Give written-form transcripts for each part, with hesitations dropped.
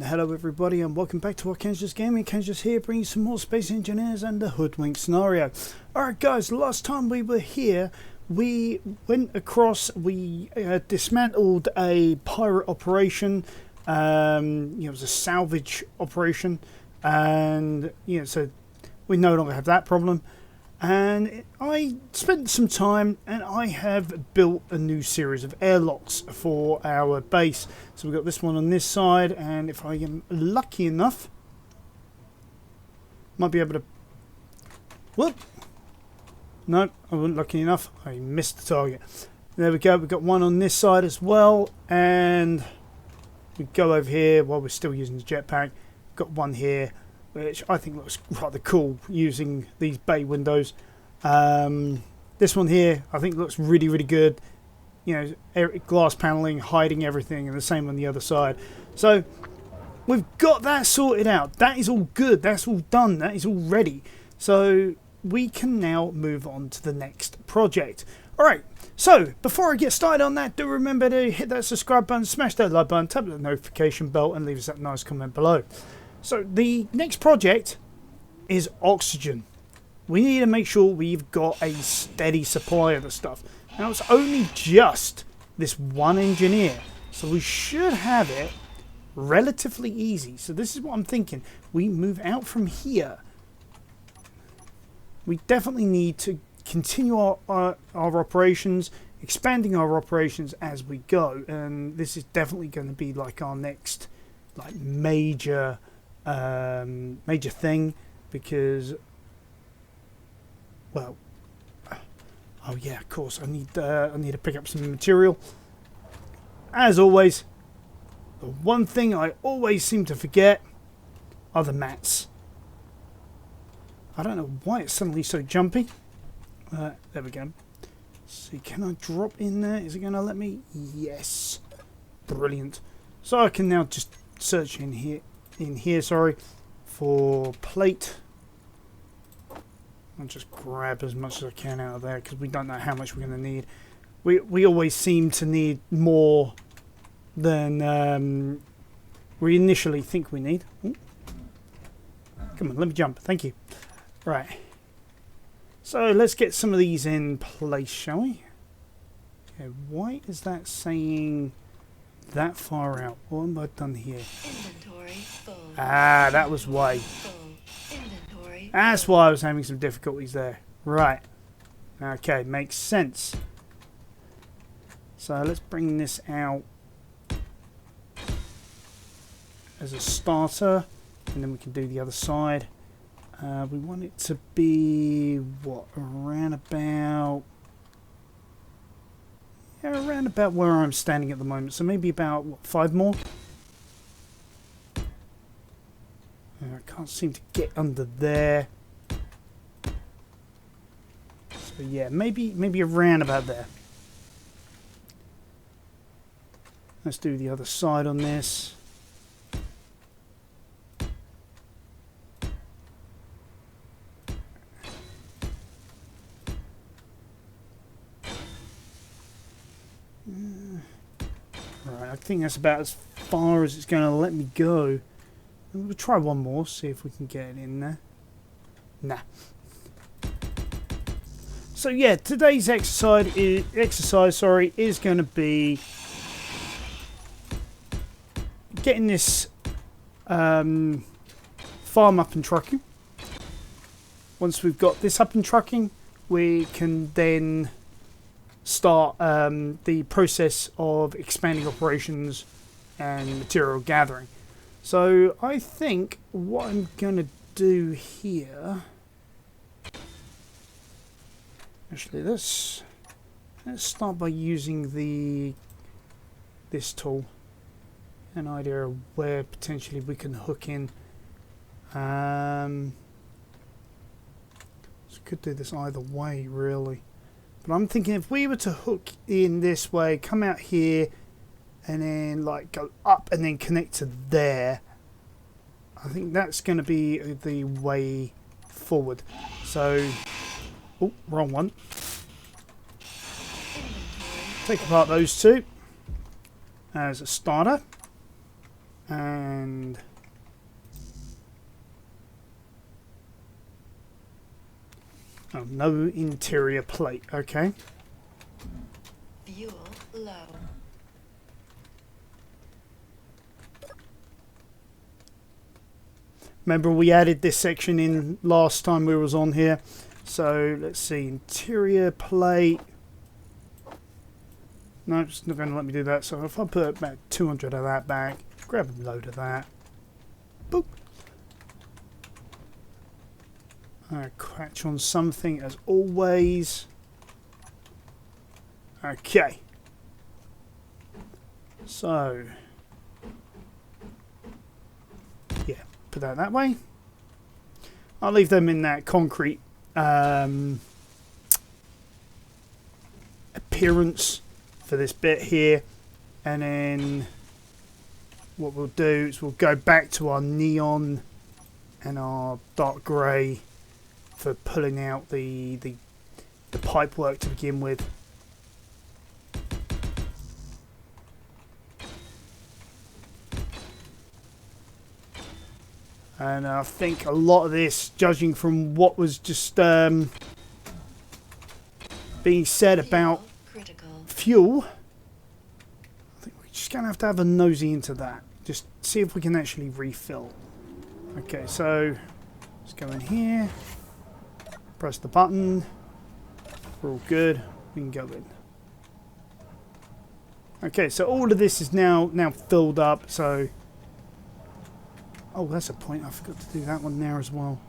hello everybody, and welcome back to our Kansas Gaming. Kansas here, bringing some more Space Engineers and the Hoodwinked scenario. Alright guys, last time we were here, we went across, we dismantled a pirate operation. It was a salvage operation, and so we no longer have that problem. And I spent some time and I have built a new series of airlocks for our base. So we've got this one on this side, and if I am lucky enough, might be able to... Whoop! No, I wasn't lucky enough. I missed the target. There we go. We've got one on this side as well, and we go over here while we're still using the jetpack. Got one here, which I think looks rather cool using these bay windows. This one here I think looks really good. Glass paneling hiding everything, and the same on the other side. So we've got that sorted out. That is all good. That's all done. That is all ready. So we can now move on to the next project. Alright, so before I get started on that, do remember to hit that subscribe button, smash that like button, tap the notification bell, and leave us that nice comment below. So the next project is oxygen. We need to make sure we've got a steady supply of the stuff. Now it's only just this one engineer, so we should have it relatively easy. So this is what I'm thinking. We move out from here. We definitely need to continue our operations, expanding our operations as we go. And this is definitely going to be like our next major thing, because, well, oh yeah, of course, I need to pick up some material. As always, the one thing I always seem to forget are the mats. I don't know why it's suddenly so jumpy. There we go. See, can I drop in there? Is it going to let me? Yes. Brilliant. So I can now just search in here, for plate. I'll just grab as much as I can out of there, because we don't know how much we're going to need. We always seem to need more than we initially think we need. Ooh. Come on, let me jump. Thank you. Right. So let's get some of these in place, shall we? Okay, why is that saying that far out? What have I done here? Inventory full. Ah, that was why. Inventory. That's why I was having some difficulties there. Right. Okay, makes sense. So let's bring this out as a starter, and then we can do the other side. We want it to be, what, around about where I'm standing at the moment. So maybe about, what, 5 more? I can't seem to get under there. So yeah, maybe around about there. Let's do the other side on this. Right, I think that's about as far as it's going to let me go. We'll try one more, see if we can get it in there. Nah. So yeah, today's exercise is going to be getting this farm up and trucking. Once we've got this up and trucking, we can then start the process of expanding operations and material gathering. So I think what I'm going to do here, actually let's start by using this tool. An idea of where potentially we can hook in. So could do this either way really. But I'm thinking if we were to hook in this way, come out here, and then go up and then connect to there, I think that's going to be the way forward. So, oh, wrong one. Take apart those two as a starter. And oh, no interior plate. Okay. Fuel low. Remember we added this section in last time we was on here. So let's see, interior plate. No, it's not going to let me do that. So if I put about 200 of that back, grab a load of that. Boop. Catch on something as always. Okay. So, yeah, put that way. I'll leave them in that concrete appearance for this bit here, and then what we'll do is we'll go back to our neon and our dark grey for pulling out the pipe work to begin with. And I think a lot of this, judging from what was just being said about fuel, I think we're just going to have a nosy into that. Just see if we can actually refill. Okay, so let's go in here, press the button, we're all good, we can go in. Okay, so all of this is now filled up, so... Oh, that's a point. I forgot to do that one there as well.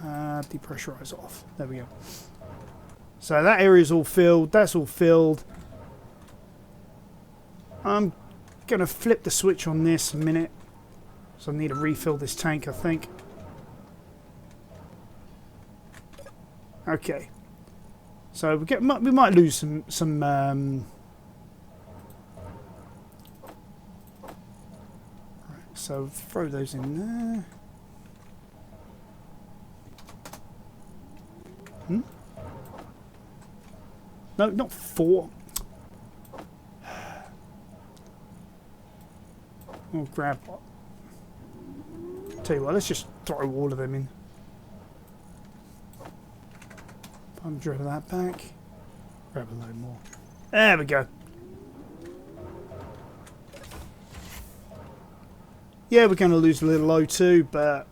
Depressurize off. There we go. So that area is all filled. That's all filled. I'm going to flip the switch on this a minute. So I need to refill this tank, I think. Okay. So we might lose some so throw those in there. No, not 4. We'll grab what? Tell you what, let's just throw all of them in. 100 of that back. Grab a load more. There we go. Yeah, we're going to lose a little O2, but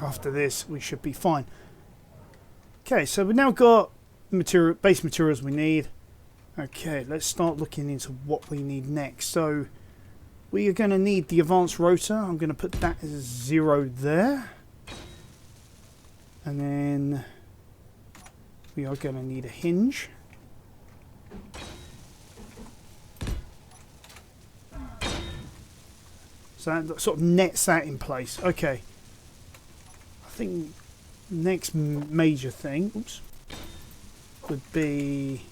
after this, we should be fine. Okay, so we've now got the base materials we need. Okay, let's start looking into what we need next. So, we are going to need the advanced rotor. I'm going to put that as 0 there. And then we are going to need a hinge. So that sort of nets that in place. Okay. I think next major thing would be...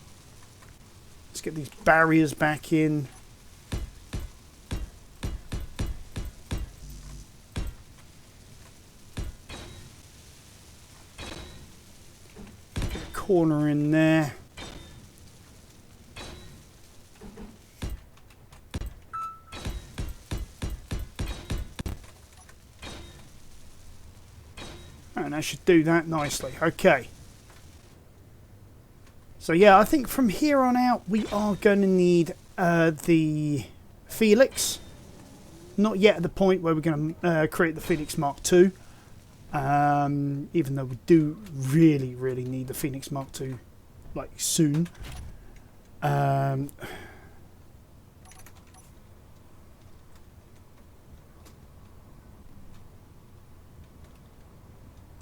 Let's get these barriers back in. Get a corner in there. And I should do that nicely. Okay. So yeah, I think from here on out we are going to need the Felix. Not yet at the point where we're going to create the Felix Mark II. Even though we do really need the Phoenix Mark II, like, soon.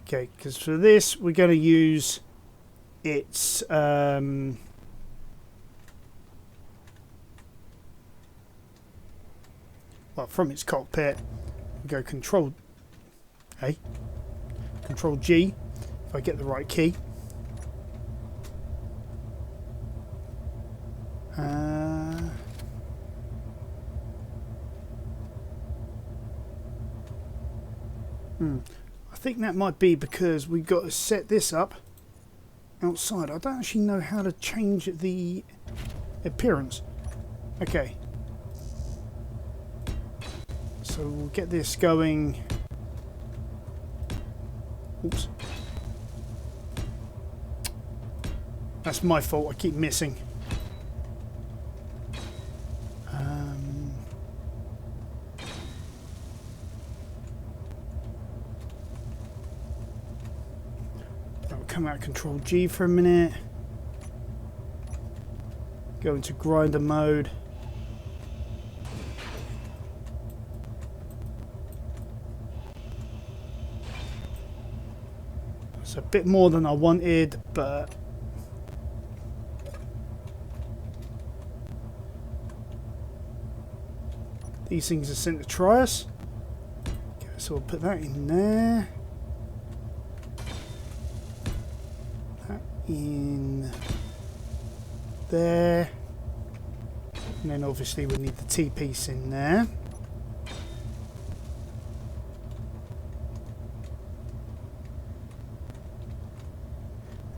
Okay, because for this we're going to use its well, from its cockpit, we go Control G if I get the right key. I think that might be because we've got to set this up outside. I don't actually know how to change the appearance. Okay. so we'll get this going. Oops. That's my fault, I keep missing. I'll come out Control G for a minute. Go into grinder mode. It's a bit more than I wanted, but these things are sent to try us. Okay, so we'll put that in there. That in there. And then obviously we need the T-piece in there.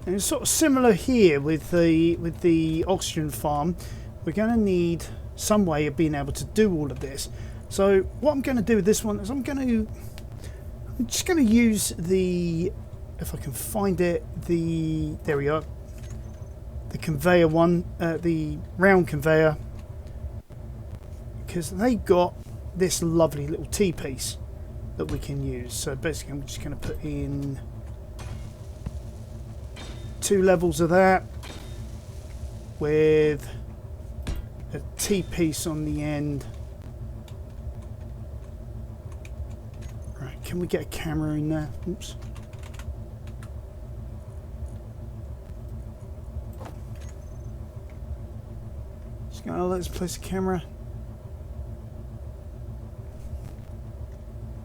And it's sort of similar here with the oxygen farm. We're going to need some way of being able to do all of this. So what I'm going to do with this one is I'm just going to use the, if I can find it, there we are, the conveyor one, the round conveyor, because they got this lovely little T-piece that we can use. So basically I'm just going to put in 2 levels of that with a T-piece on the end. Right, can we get a camera in there? Oops. Just gonna let's place a camera.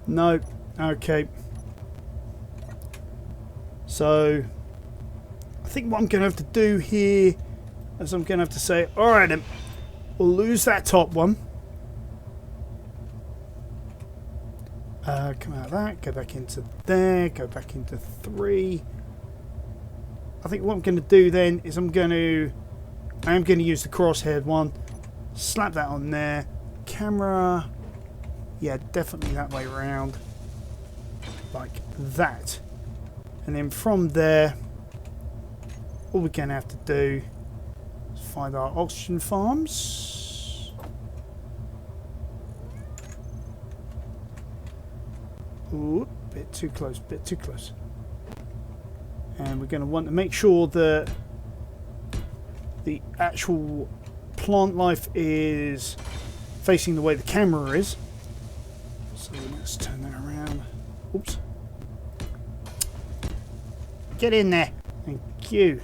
No. Okay. So I think what I'm going to have to do here is I'm going to have to say, alright then, we'll lose that top one. Come out of that, go back into there, go back into 3. I think what I'm going to do then is I am going to use the crosshaired one, slap that on there, camera, yeah, definitely that way around, like that. And then from there, all we're going to have to do is find our oxygen farms. Ooh, bit too close, bit too close. And we're going to want to make sure that the actual plant life is facing the way the camera is. So let's turn that around. Oops. Get in there. Thank you.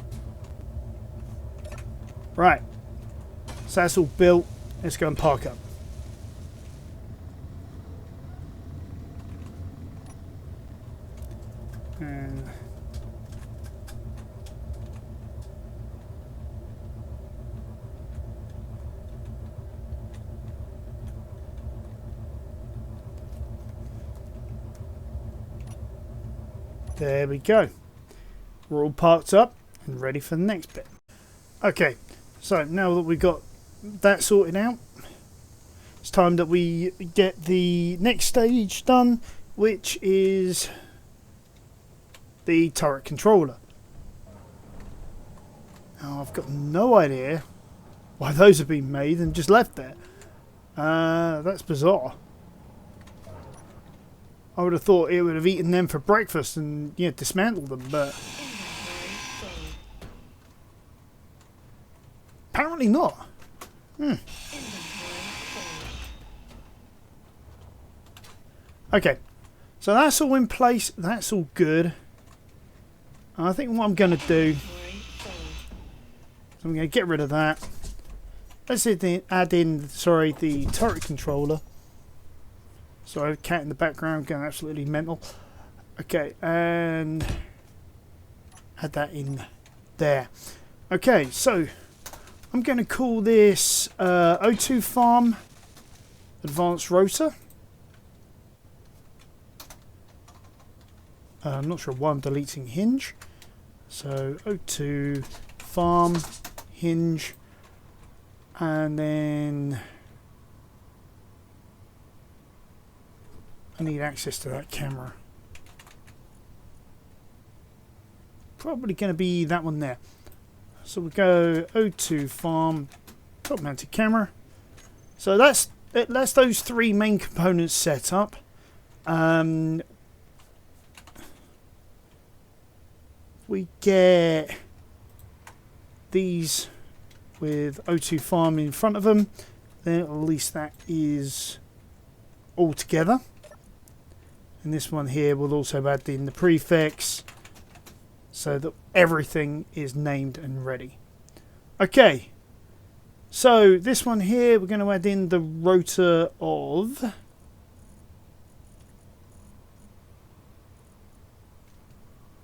Right, so that's all built. Let's go and park up. And there we go. We're all parked up and ready for the next bit. Okay, so now that we've got that sorted out, it's time that we get the next stage done, which is the turret controller. Now I've got no idea why those have been made and just left there. That's bizarre. I would have thought it would have eaten them for breakfast and dismantled them, but apparently not. Okay, so that's all in place. That's all good. I think what I'm going to do is I'm going to get rid of that. Let's add in the turret controller. Sorry, cat in the background going absolutely mental. Okay, and add that in there. Okay, so I'm going to call this O2 Farm Advanced Rotor. I'm not sure why I'm deleting hinge. So O2 Farm hinge, and then I need access to that camera. Probably going to be that one there. So we go O2 farm, top mounted camera. So that's those three main components set up. We get these with O2 farm in front of them. Then at least that is all together. And this one here will also add in the prefix so that everything is named and ready. Okay, so this one here, we're going to add in the rotor of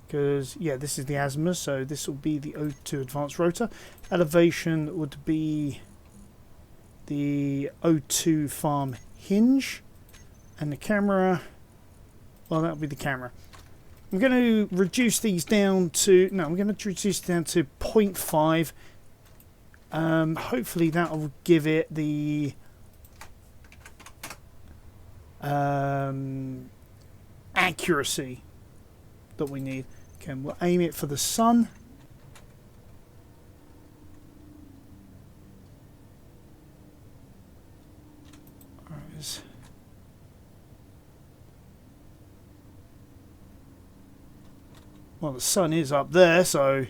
because yeah, this is the azimuth, so this will be the O2 advanced rotor. Elevation would be the O2 farm hinge, and the camera, well, that'll be the camera. I'm going to reduce these down to, no, I'm going to reduce it down to 0.5. Hopefully that will give it the accuracy that we need. Okay, we'll aim it for the sun. Well, the sun is up there, so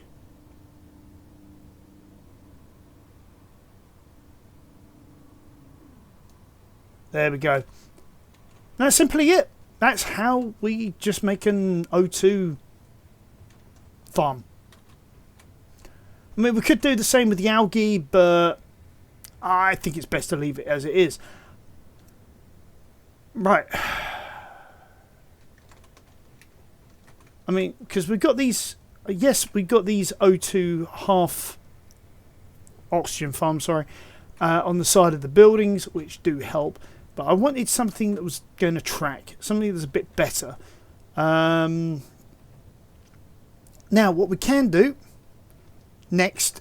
there we go. That's simply it. That's how we just make an O2 farm. I mean, we could do the same with the algae, but I think it's best to leave it as it is. Right. I mean, because we've got these, yes, we've got these O2 half oxygen farms, sorry, on the side of the buildings, which do help. But I wanted something that was going to track, something that's a bit better. Now, what we can do next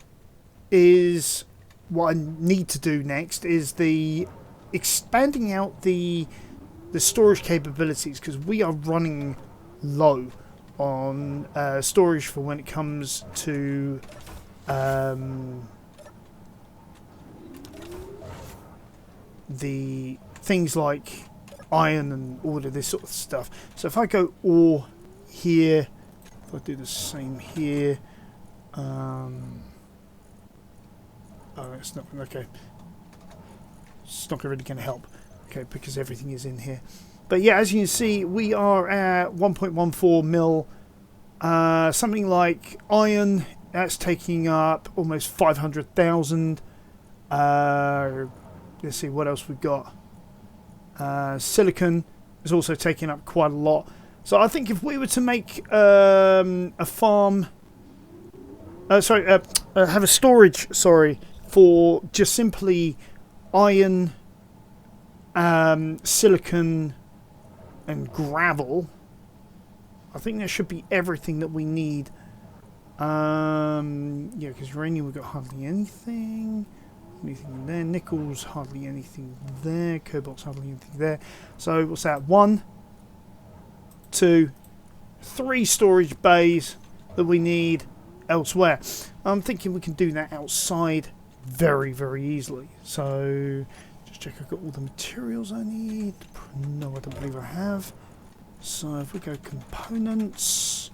is, what I need to do next is the expanding out the storage capabilities, because we are running low on storage for when it comes to the things like iron and all of this sort of stuff. So if I go ore here, if I do the same here, oh, it's not okay. It's not really going to help. Okay, because everything is in here. But yeah, as you can see, we are at 1.14 mil. Something like iron, that's taking up almost 500,000. Let's see what else we've got. Silicon is also taking up quite a lot. So I think if we were to make a farm, have a storage, for just simply iron, silicon, and gravel, I think there should be everything that we need. Yeah, because uranium we've got hardly anything. Anything there. Nickel's hardly anything there. Cobalt's hardly anything there. So what's that? 1, 2, 3 storage bays that we need elsewhere. I'm thinking we can do that outside very, very easily. So just check I've got all the materials I need. No, I don't believe I have. So if we go components,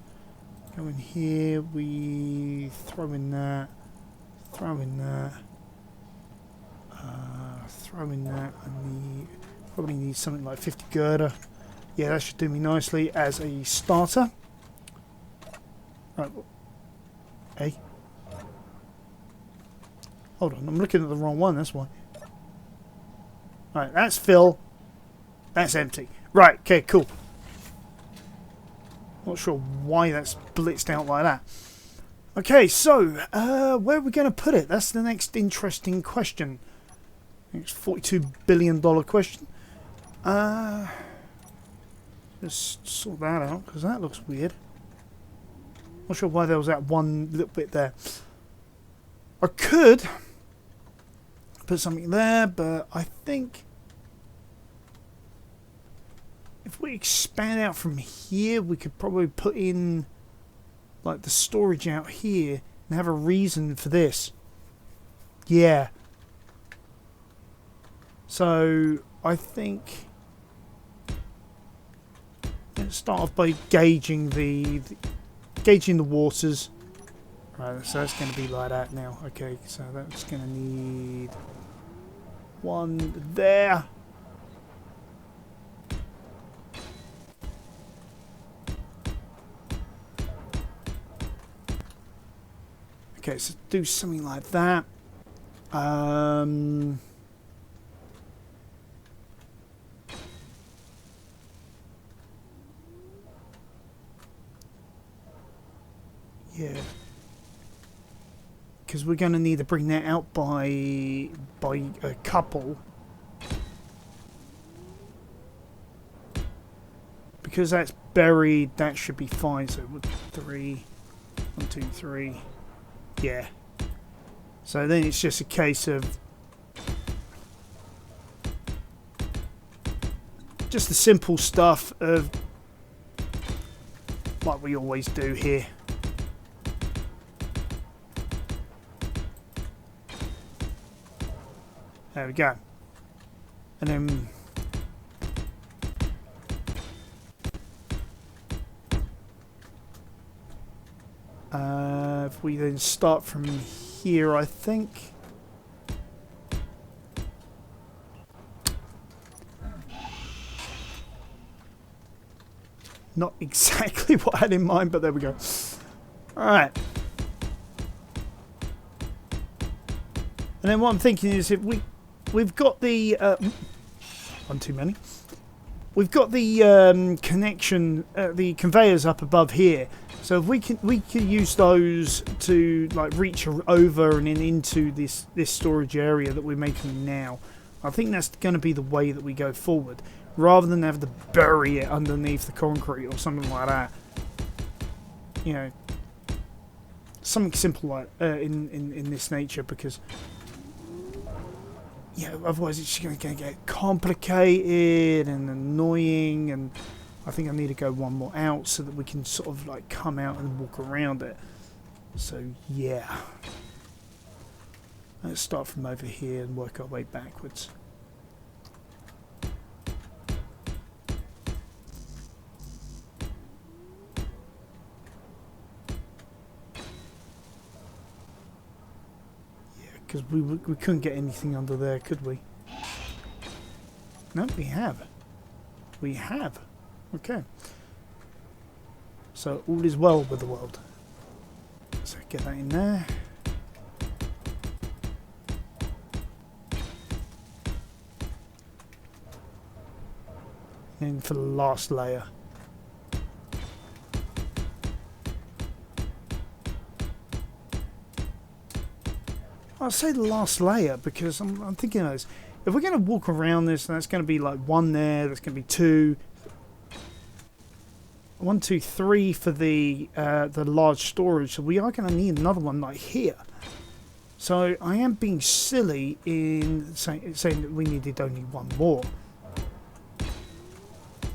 go in here, we throw in that, throw in that. Throw in that. Probably need something like 50 girder. Yeah, that should do me nicely as a starter. Right. Hey. Hold on, I'm looking at the wrong one, that's why. Right, that's fill. That's empty. Right, okay, cool. Not sure why that's blitzed out like that. Okay, so, where are we going to put it? That's the next interesting question. It's $42 billion question. Just sort that out, because that looks weird. Not sure why there was that one little bit there. I could put something there, but I think if we expand out from here, we could probably put in like the storage out here and have a reason for this. Yeah. So I think let's start off by gauging the waters. Right, so that's going to be like that now. Okay, so that's going to need one there. Okay, so do something like that. Yeah. Because we're going to need to bring that out by a couple. Because that's buried, that should be fine. So 3, 1, 2, 3. Yeah. So then it's just a case of just the simple stuff of like we always do here. There we go. And then if we then start from here, I think not exactly what I had in mind, but there we go. Alright. And then what I'm thinking is if we've got the one too many. We've got the connection, the conveyors up above here. So if we can use those to like reach over and then into this storage area that we're making now. I think that's going to be the way that we go forward, rather than have to bury it underneath the concrete or something like that. You know, something simple like in this nature, because yeah, otherwise it's going to get complicated and annoying, and I think I need to go one more out so that we can sort of like come out and walk around it. So yeah, let's start from over here and work our way backwards. Because we couldn't get anything under there, could we? No, we have. We have. Okay. So all is well with the world. So get that in there. And for the last layer. I'll say the last layer because I'm thinking of this. If we're going to walk around this, that's going to be like one there, that's going to be 2. 1, 2, 3 for the large storage. So we are going to need another one like here. So I am being silly in saying that we needed only one more.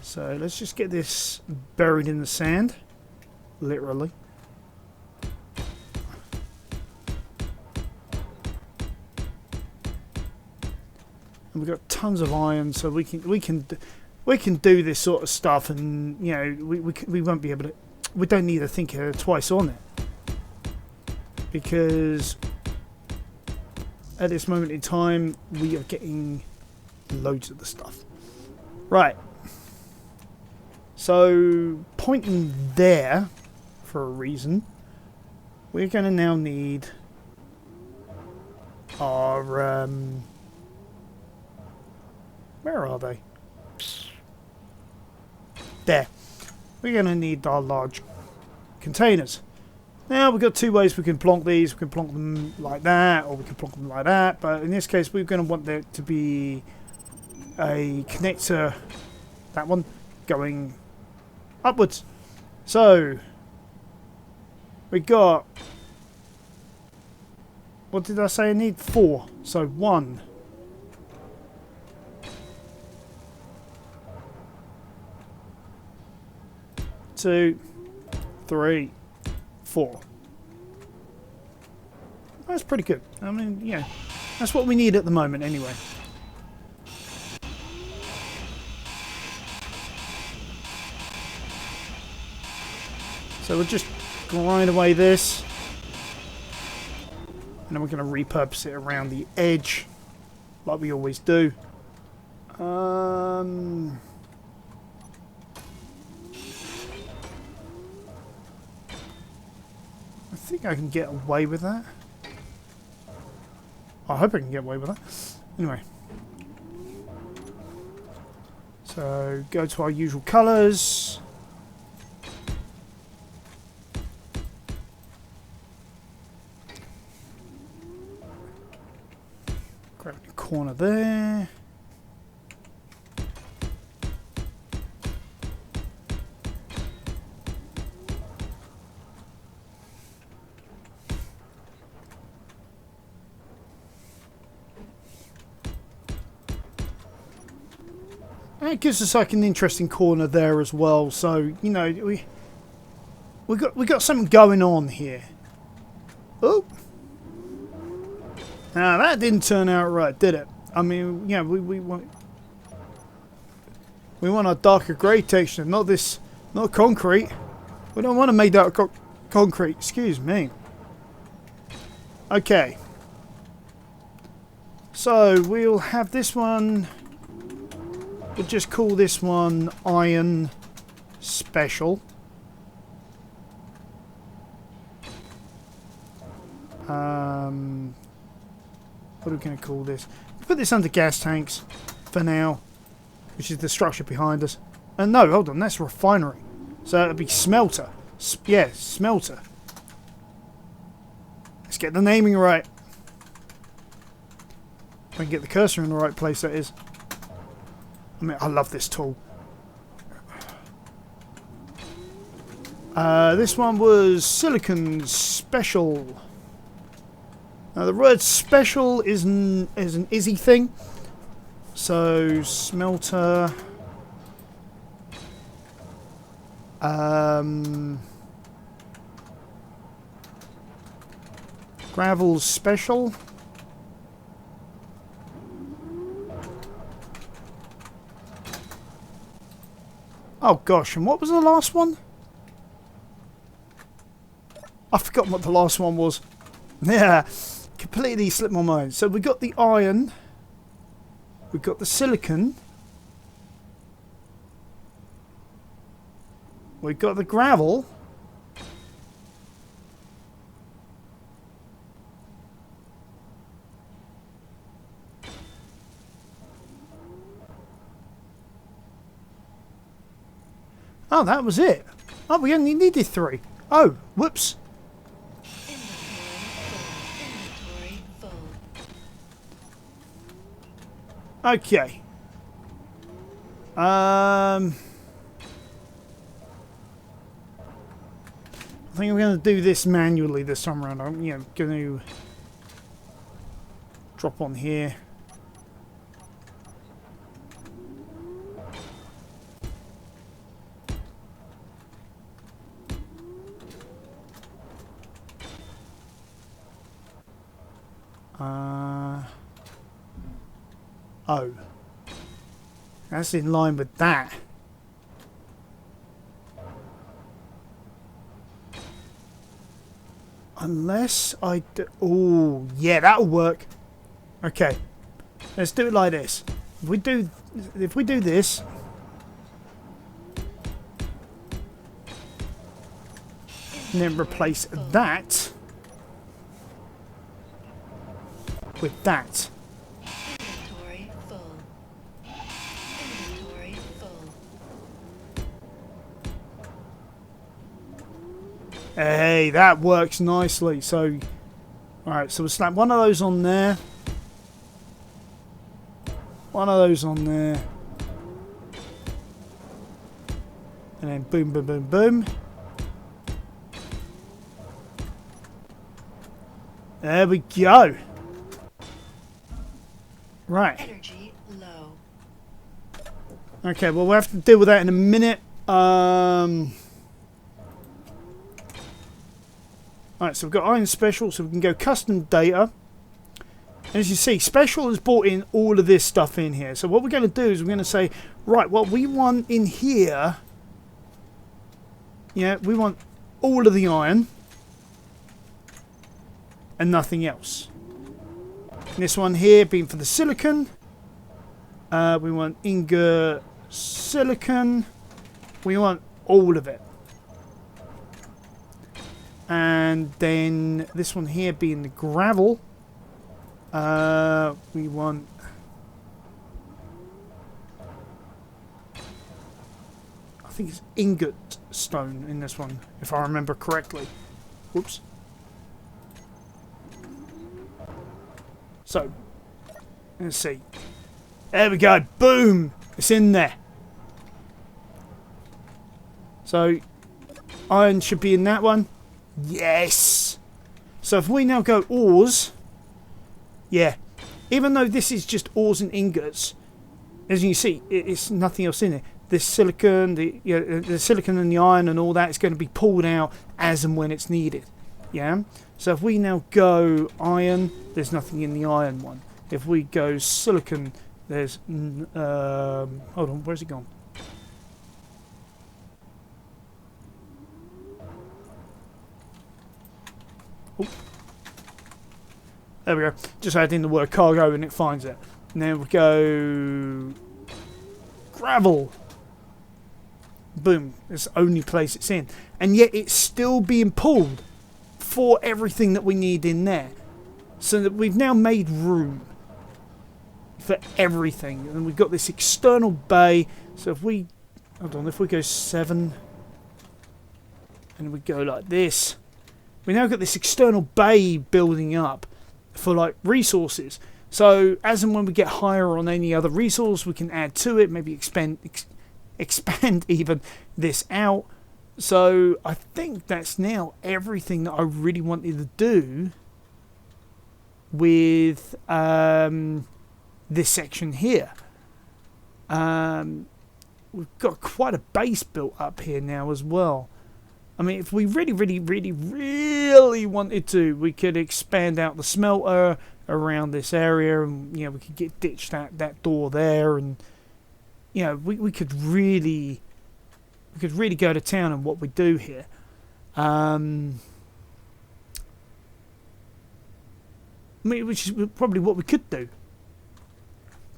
So let's just get this buried in the sand, literally. And we've got tons of iron, so we can do this sort of stuff, and you know we won't be able to. We don't need to think twice on it, because at this moment in time we are getting loads of the stuff. Right. So pointing there for a reason, we're going to now need our where are they? There. We're going to need our large containers. Now we've got 2 ways we can plonk these. We can plonk them like that, or we can plonk them like that. But in this case, we're going to want there to be a connector, that one, going upwards. So we got, what did I say? I need 4. So 1, 2, 3, 4. That's pretty good. I mean, yeah, that's what we need at the moment anyway. So we'll just grind away this. And then we're going to repurpose it around the edge, like we always do. I think I can get away with that. I hope I can get away with that. Anyway. So, go to our usual colours. Grab the corner there. It gives us like an interesting corner there as well. So you know we got something going on here. Oh, now that didn't turn out right, did it? I mean, yeah, we want our darker grey texture, not this, not concrete. We don't want to make that concrete. Excuse me. Okay. So we'll have this one. We'll just call this one Iron Special. What are we going to call this? We'll put this under gas tanks for now, which is the structure behind us. And no, hold on, that's refinery. So it'll be smelter. Yeah, smelter. Let's get the naming right. If I can get the cursor in the right place, that is. I mean, I love this tool. This one was Silicon Special. Now the word special is an Izzy thing. So smelter. Gravel Special. Oh gosh, and what was the last one? I've forgotten what the last one was. Yeah, completely slipped my mind. So we got the iron. We got the silicon. We got the gravel. Oh, that was it. Oh, we only needed 3. Oh, whoops. Inventory full. Okay. I think I'm going to do this manually this time around. I'm going to drop on here. Oh. That's in line with that. Unless I do... Oh, yeah, that'll work. Okay. Let's do it like this. If we do this... And then replace that with that. Inventory full. Inventory full. Hey, that works nicely. So, alright, so we'll slap one of those on there. One of those on there. And then boom, boom, boom, boom. There we go. Right. Energy low. Okay, well we'll have to deal with that in a minute. Alright, so we've got iron special, so we can go custom data. And as you see, special has brought in all of this stuff in here. So what we're going to do is we're going to say, right, what we want in here, yeah, we want all of the iron and nothing else. This one here being for the silicon. We want ingot silicon. We want all of it. And then this one here being the gravel. We want... I think it's ingot stone in this one, if I remember correctly. Whoops. So, let's see. There we go. Boom! It's in there. So, iron should be in that one. Yes! So if we now go ores, yeah, even though this is just ores and ingots, as you can see, it's nothing else in it. This silicon, the silicon and the iron and all that is going to be pulled out as and when it's needed. Yeah. So if we now go iron, there's nothing in the iron one. If we go silicon, there's hold on, where's it gone? Oh. There we go. Just add in the word cargo and it finds it. And then we go gravel. Boom. It's the only place it's in. And yet it's still being pulled for everything that we need in there. So that we've now made room for everything. And we've got this external bay. So if we... Hold on. If we go 7... And we go like this... We now got this external bay building up for like resources. So as and when we get higher on any other resource, we can add to it, maybe expand even this out. So I think that's now everything that I really wanted to do with this section here. We've got quite a base built up here now as well. I mean, if we really wanted to, we could expand out the smelter around this area, and you know, we could get ditched that door there, and you know, we could really go to town on what we do here. I mean, which is probably what we could do.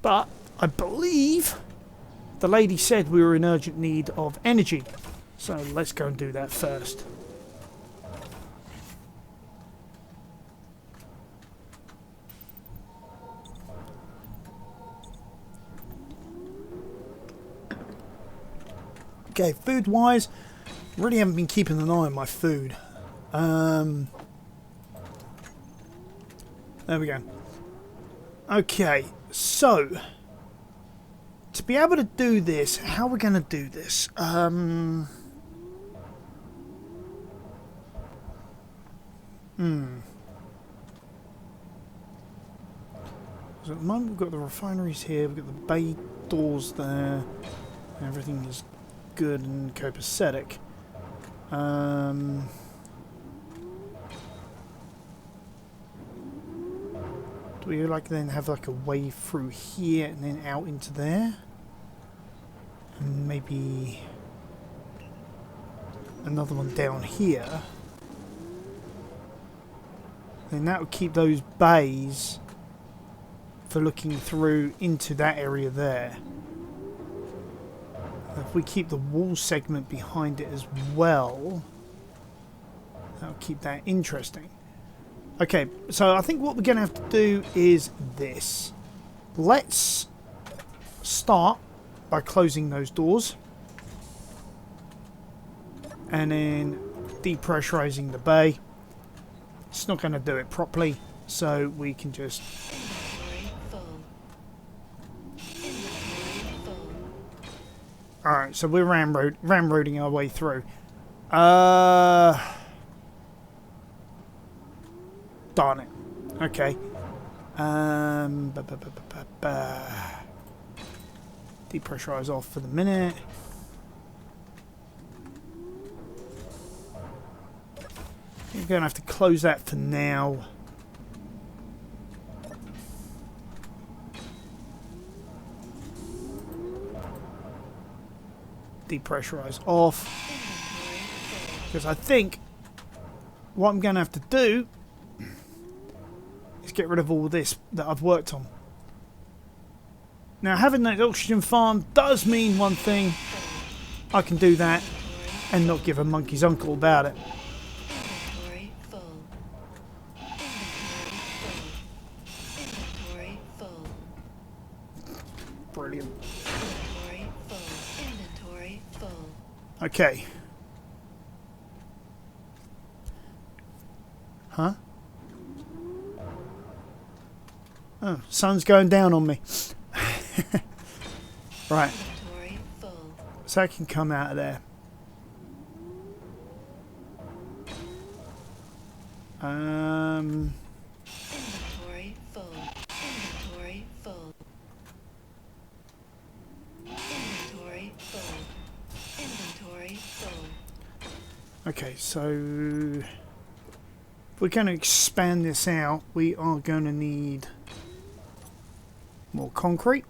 But I believe the lady said we were in urgent need of energy. So let's go and do that first. Okay, food wise, really haven't been keeping an eye on my food. There we go. Okay, so to be able to do this, how are we going to do this? So at the moment we've got the refineries here, we've got the bay doors there, everything is good and copacetic. Do we like then have like a way through here and then out into there? And maybe another one down here. Then that would keep those bays for looking through into that area there. If we keep the wall segment behind it as well, that'll keep that interesting. Okay, so I think what we're going to have to do is this. Let's start by closing those doors. And then depressurizing the bay. It's not going to do it properly, so we can just... Alright, so we're ramroding our way through. Darn it. Okay. Depressurize off for the minute. We're going to have to close that for now. Depressurize off. Because I think what I'm going to have to do is get rid of all this that I've worked on. Now, having that oxygen farm does mean one thing. I can do that and not give a monkey's uncle about it. Inventory full. Inventory full. Brilliant. Inventory full. Inventory full. Okay. Huh? Oh, sun's going down on me. Right. Inventory full. So I can come out of there. Inventory full. Inventory full. Inventory full. Inventory full. Okay, so if we're going to expand this out, we are going to need more concrete.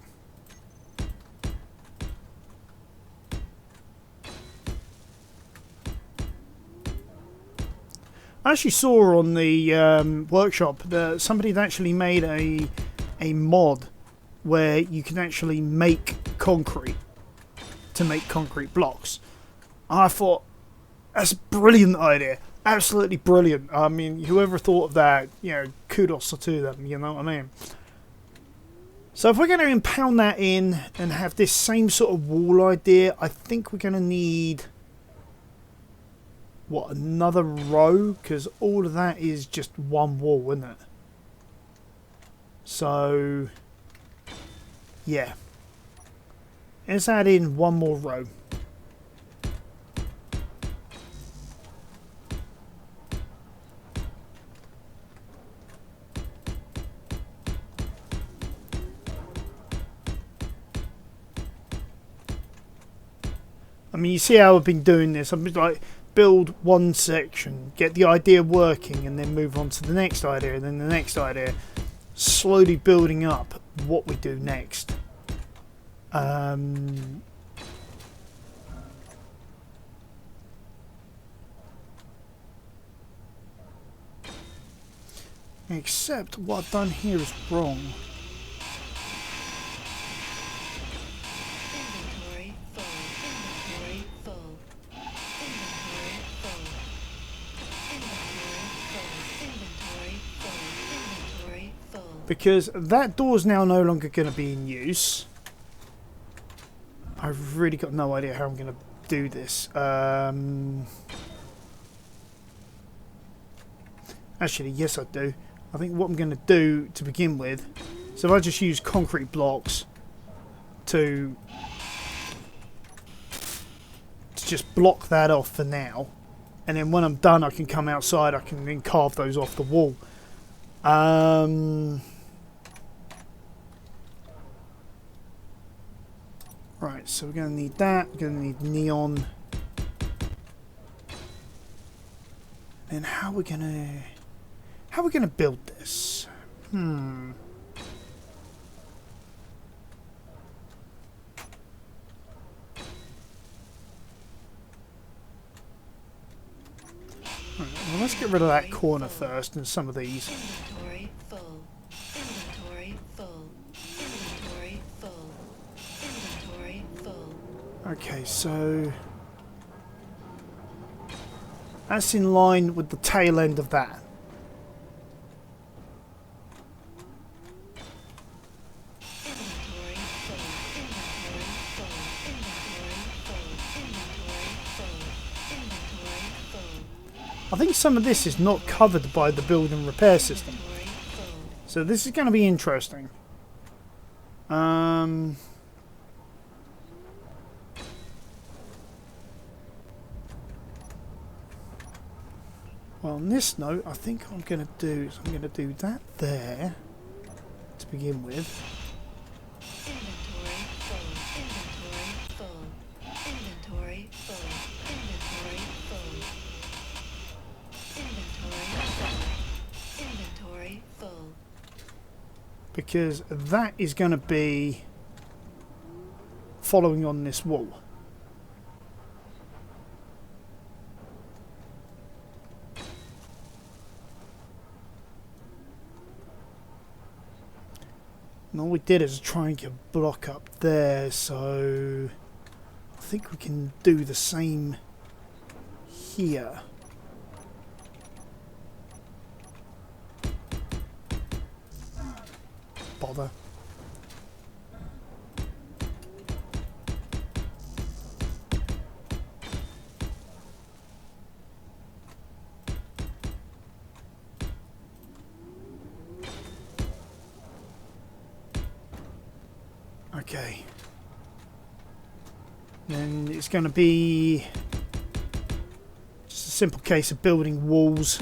I actually saw on the workshop that somebody had actually made a mod where you can actually make concrete to make concrete blocks. I thought, that's a brilliant idea. Absolutely brilliant. I mean, whoever thought of that, you know, kudos to them, you know what I mean? So if we're going to impound that in and have this same sort of wall idea, I think we're going to need, what, another row? Because all of that is just one wall, isn't it? So, yeah. Let's add in one more row. I mean, you see how I've been doing this. I'm just like, build one section, get the idea working, and then move on to the next idea, and then the next idea. Slowly building up what we do next. Except what I've done here is wrong. Inventory full. Inventory full. Inventory full. Inventory full. Inventory full. Because that door's now no longer going to be in use. I've really got no idea how I'm going to do this. Actually, yes I do. I think what I'm going to do to begin with, so if I just use concrete blocks to just block that off for now, and then when I'm done I can come outside, I can then carve those off the wall. Right, so we're going to need that, we're going to need neon. And how are we going to build this? Right, well, let's get rid of that corner first and some of these. Inventory full. Inventory full. Inventory full. Inventory full. Okay, so that's in line with the tail end of that. Inventory full. Inventory full. Inventory full. Inventory full. Inventory full. I think some of this is not covered by the build and repair system. Inventory full. So this is going to be interesting. Well, on this note, I think what I'm going to do is I'm going to do that there to begin with. Inventory full. Inventory full. Inventory full. Inventory full. Inventory Inventory full. because that is going to be following on this wall. And all we did is try and get a block up there, so I think we can do the same here. Bother. Okay. Then it's going to be just a simple case of building walls.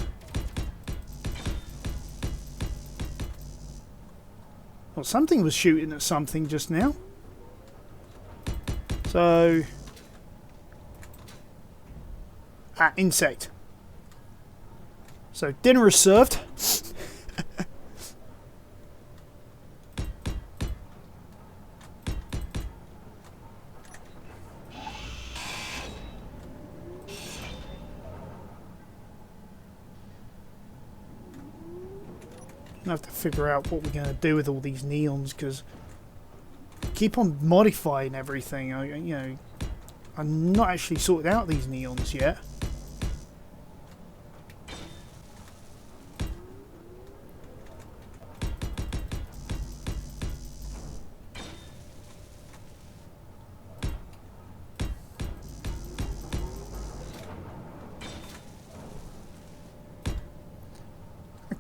Well, something was shooting at something just now. So... insect. So, dinner is served. I have to figure out what we're going to do with all these neons, because keep on modifying everything. I'm not actually sorted out these neons yet.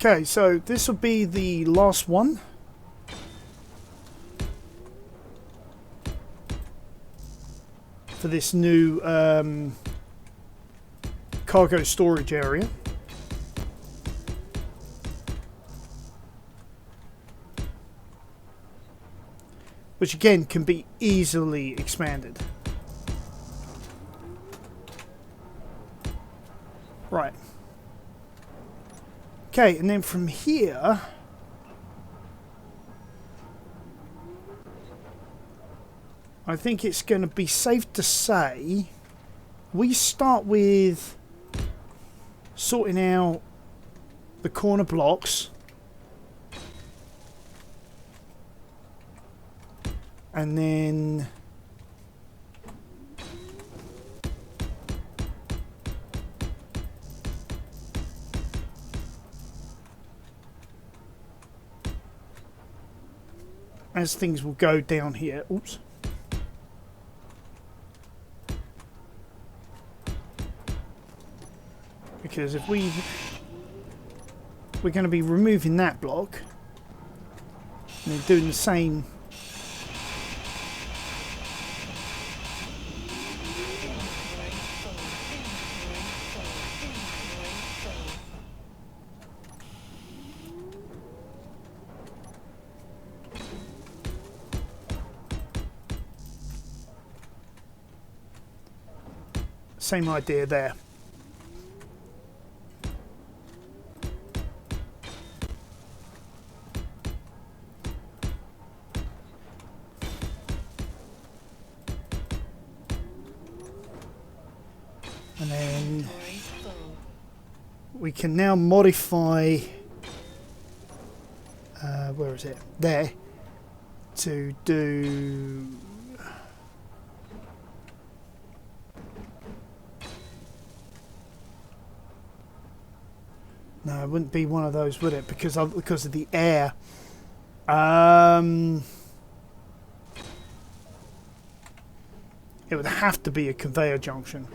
Okay, so this will be the last one. For this new cargo storage area. Which again can be easily expanded. Right. Okay, and then from here, I think it's going to be safe to say we start with sorting out the corner blocks, and then as things will go down here. Oops. Because if we're going to be removing that block and then doing the same. Same idea there. And then we can now modify, where is it? There, to do no, it wouldn't be one of those, would it? Because of the air. It would have to be a conveyor junction.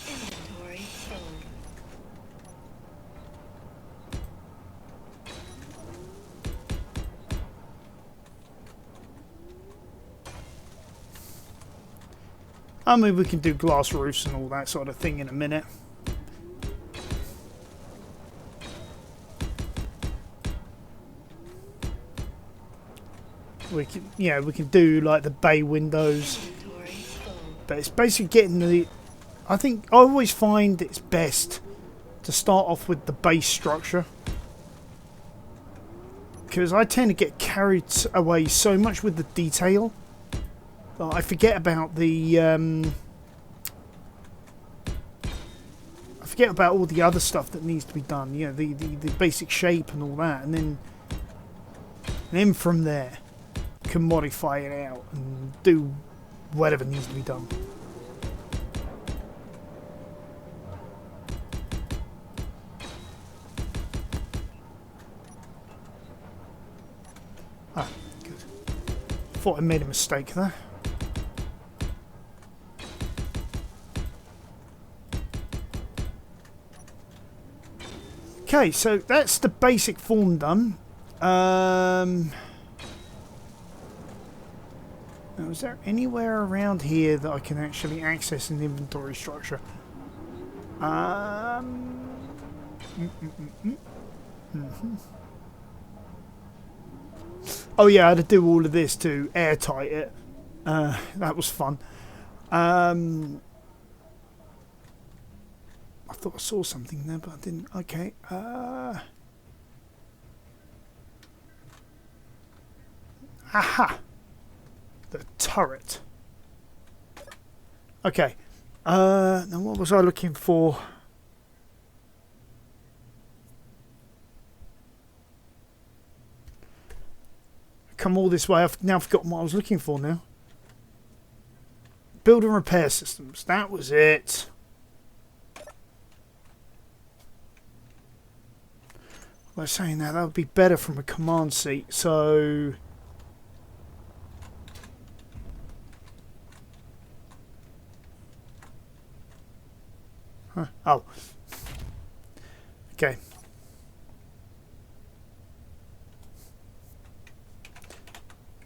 Inventory full. I mean, we can do glass roofs and all that sort of thing in a minute. We can, yeah, we can do like the bay windows, Inventory full. but it's basically getting the. I think I always find it's best to start off with the base structure, because I tend to get carried away so much with the detail that I forget about the. I forget about all the other stuff that needs to be done. You know, the basic shape and all that, and then from there, can modify it out and do whatever needs to be done. Ah, good. Thought I made a mistake there. Okay, so that's the basic form done. Now, is there anywhere around here that I can actually access an inventory structure? Oh yeah, I had to do all of this to airtight it. That was fun. I thought I saw something there, but I didn't. Okay. Aha! The turret. Okay. Now what was I looking for? Come all this way. I've now forgotten what I was looking for now. Build and repair systems. That was it. I was saying that would be better from a command seat. So. Huh. Oh. Okay.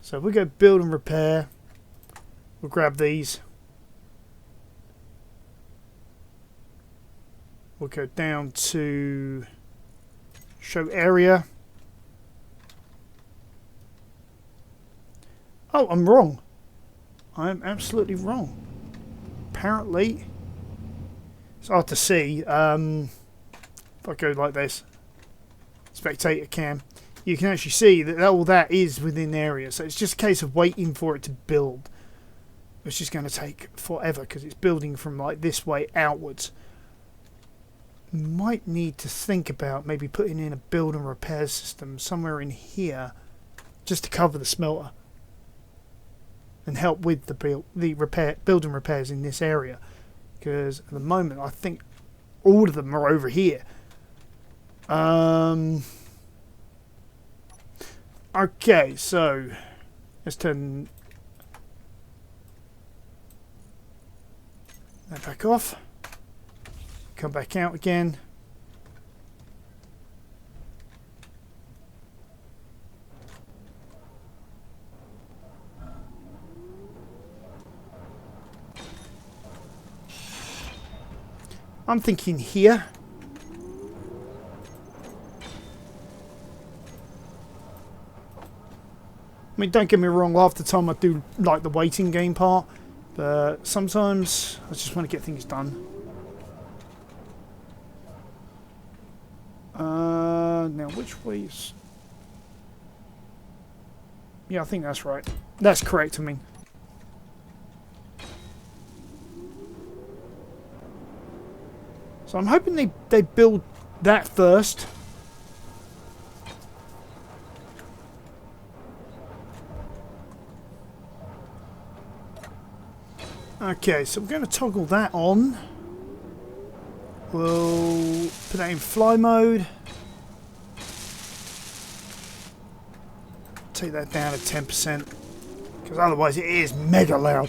So if we go build and repair, we'll grab these. We'll go down to show area. Oh, I'm wrong. I'm absolutely wrong. Apparently, it's hard to see. If I go like this, spectator cam, you can actually see that all that is within area. So it's just a case of waiting for it to build, which is going to take forever because it's building from like this way outwards. Might need to think about maybe putting in a build and repair system somewhere in here just to cover the smelter and help with the build and repairs in this area, because at the moment I think all of them are over here. Okay, so let's turn that back off. Come back out again. I'm thinking here. I mean, don't get me wrong, half the time I do like the waiting game part, but sometimes I just want to get things done. Now which way is... Yeah, I think that's right. That's correct, I mean. So I'm hoping they build that first. Okay, so we're going to toggle that on. We'll put that in fly mode. Take that down to 10%, because otherwise it is mega loud.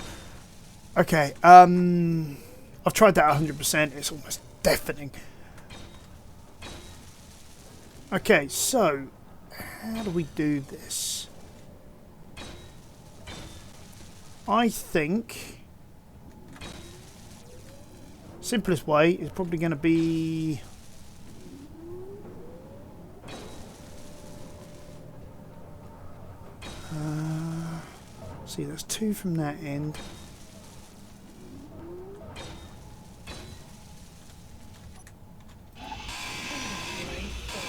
Okay, I've tried that 100%. It's almost deafening. Okay, so how do we do this? I think Simplest way is probably going to be... see, that's 2 from that end. Inventory full.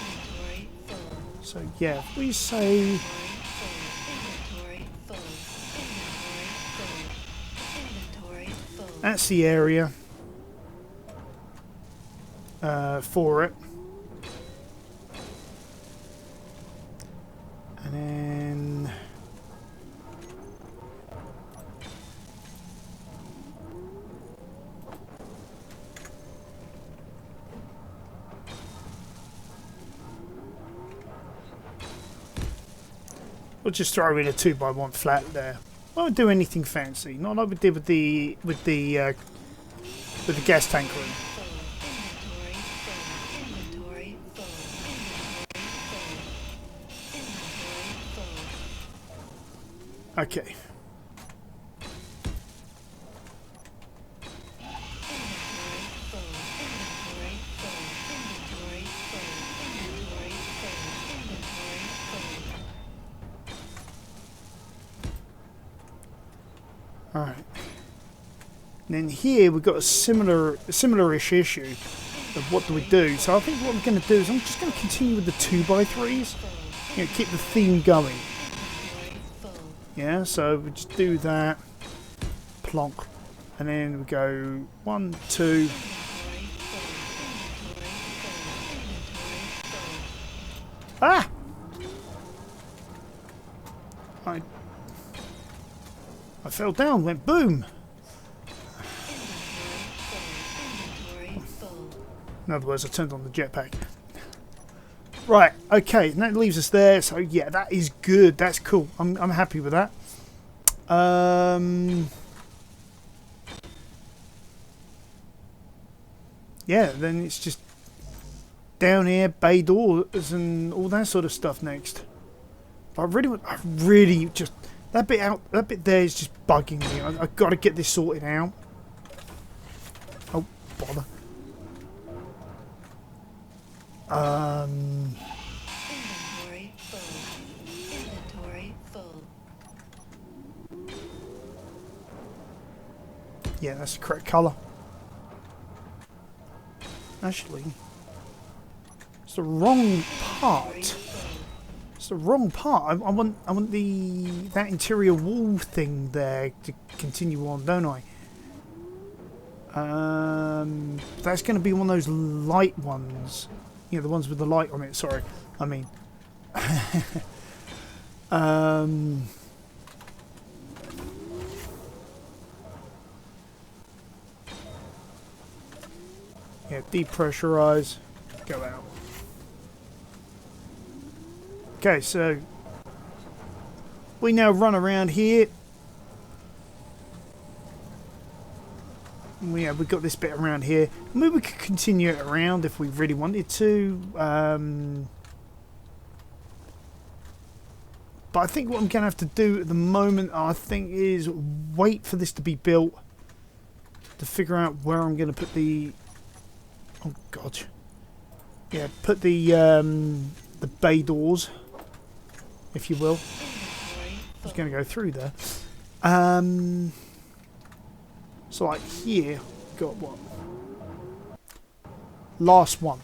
Inventory full. So yeah, if we say Inventory full. Inventory full. Inventory full. that's the area for it, and then we'll just throw in a 2x1 flat there. Won't do anything fancy, not like we did with the gas tank room. Inventory full. Inventory full. Inventory full. Inventory full. Okay. Alright. And then here we've got a similar-ish issue of what do we do. So I think what I'm going to do is I'm just going to continue with the 2x3s. You know, keep the theme going. Yeah, so we just do that. Plonk. And then we go 1, 2. Ah! I fell down, went boom. In other words, I turned on the jetpack. Right, okay, and that leaves us there. So yeah, that is good. That's cool. I'm happy with that. Yeah, then it's just down here, bay doors and all that sort of stuff next. But I really just that bit there is just bugging me. I've got to get this sorted out. Oh, bother. Inventory full. Inventory full. Yeah, that's the correct colour. Actually, it's the wrong part. It's the wrong part. I want that interior wall thing there to continue on, don't I? That's going to be one of those light ones. You know, the ones with the light on it. Sorry, I mean. Yeah, depressurize, go out. Okay, so we now run around here. We've got this bit around here. Maybe we could continue it around if we really wanted to. But I think what I'm going to have to do at the moment, I think, is wait for this to be built to figure out where I'm going to put the... Oh, God. Yeah, put the bay doors, if you will. I was going to go through there. So like here, got what? Last one.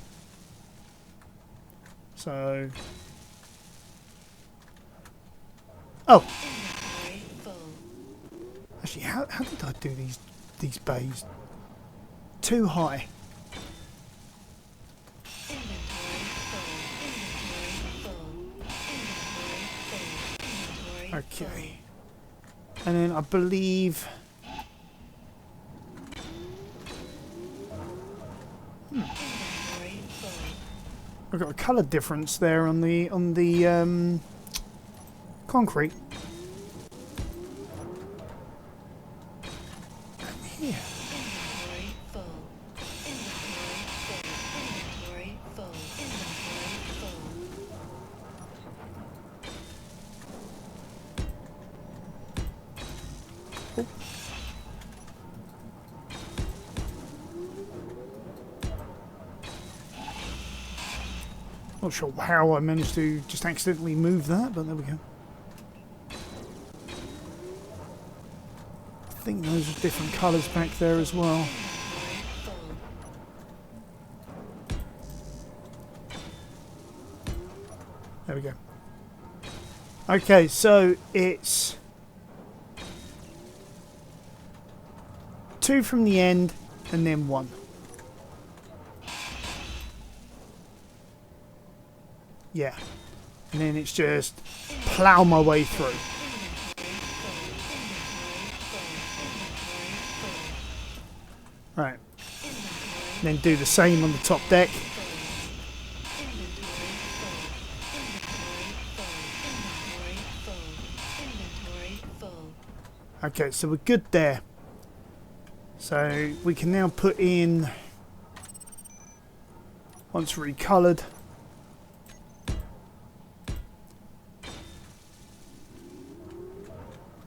So... Oh! Actually, how did I do these bays? Too high. Okay. And then I believe... I've got a colour difference there on the concrete. And here. Oh. Not sure how I managed to just accidentally move that, but there we go. I think those are different colours back there as well. There we go. Okay, so it's 2 from the end and then 1. Yeah. And then it's just plough my way through. Right. Then do the same on the top deck. Okay, so we're good there. So we can now put in, once recoloured,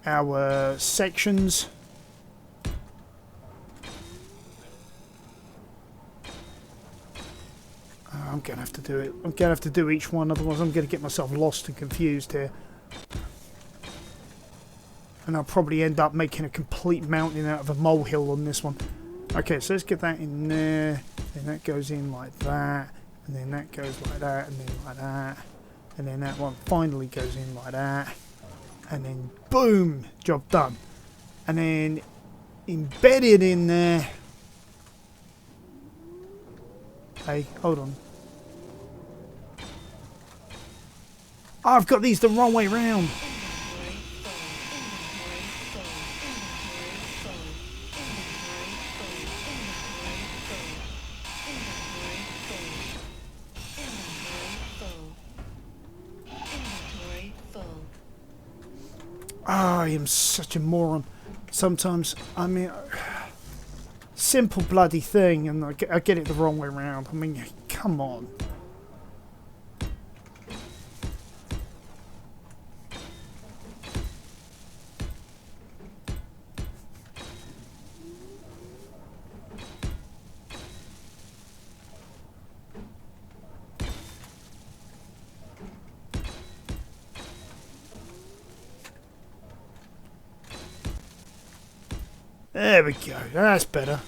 our sections. I'm going to have to do it. I'm going to have to do each one, otherwise I'm going to get myself lost and confused here. And I'll probably end up making a complete mountain out of a molehill on this one. Okay, so let's get that in there. Then that goes in like that. And then that goes like that. And then like that. And then that one finally goes in like that. And then boom! Job done. And then embedded in there. Hey, hold on. Oh, I've got these the wrong way round. Oh, I am such a moron. Sometimes, I mean, simple bloody thing, and I get it the wrong way around. I mean, come on. There we go, that's better.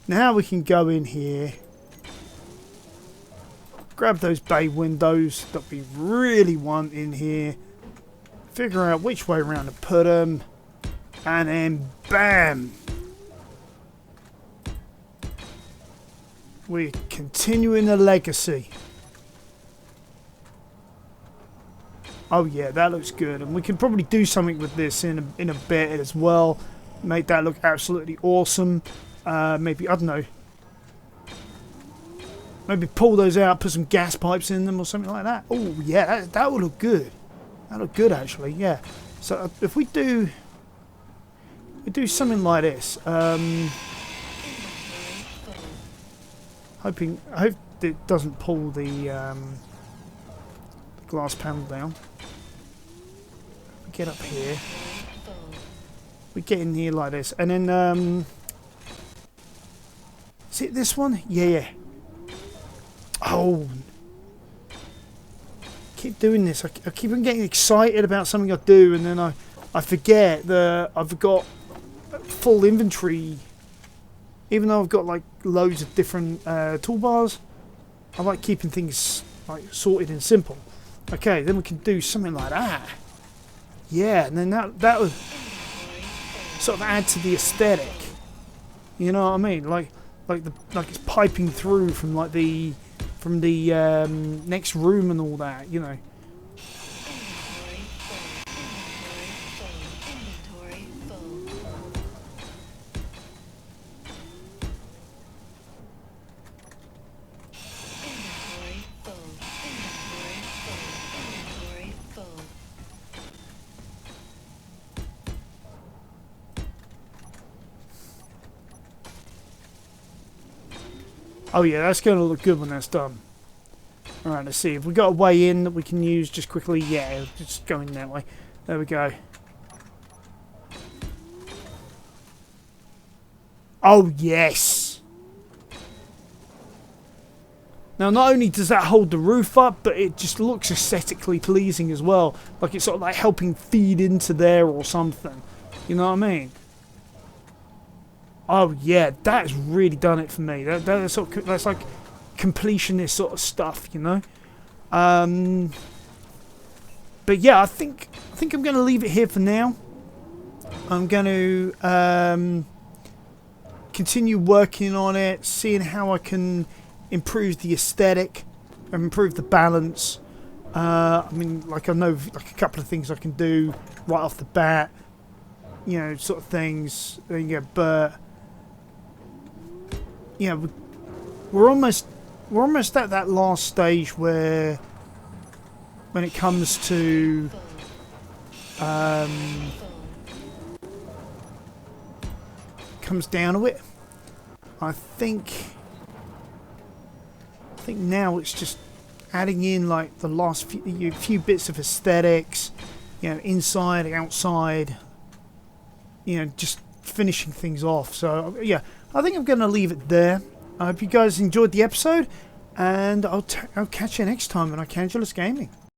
Now we can go in here, grab those bay windows that we really want in here, figure out which way around to put them, and then bam! We're continuing the legacy. Oh yeah, that looks good, and we can probably do something with this in a bit as well. Make that look absolutely awesome. Maybe, I don't know. Maybe pull those out, put some gas pipes in them or something like that. Oh yeah, that would look good. That would look good actually, yeah. So if we do something like this. I hope it doesn't pull the glass panel down. We get up here. We get in here like this, and then is it this one? Yeah. Oh, keep doing this. I keep on getting excited about something I do, and then I forget that I've got full inventory. Even though I've got like loads of different toolbars, I like keeping things like sorted and simple. Okay, then we can do something like that. Yeah, and then that would sort of add to the aesthetic. You know what I mean? Like it's piping through from like the next room and all that. You know. Oh yeah, that's going to look good when that's done. Alright, let's see. If we got a way in that we can use just quickly, yeah, just going that way. There we go. Oh yes! Now, not only does that hold the roof up, but it just looks aesthetically pleasing as well. Like it's sort of like helping feed into there or something. You know what I mean? Oh yeah, that's really done it for me. That's like completionist sort of stuff, you know. But yeah, I think I'm going to leave it here for now. I'm going to continue working on it, seeing how I can improve the aesthetic and improve the balance. I mean, like I know like a couple of things I can do right off the bat, you know, sort of things. Yeah, but yeah, we're almost at that last stage where, when it comes to comes down to it, I think now it's just adding in like the last few bits of aesthetics, you know, inside, outside, you know, just finishing things off. So yeah, I think I'm going to leave it there. I hope you guys enjoyed the episode, and I'll catch you next time on Arcangulus Gaming.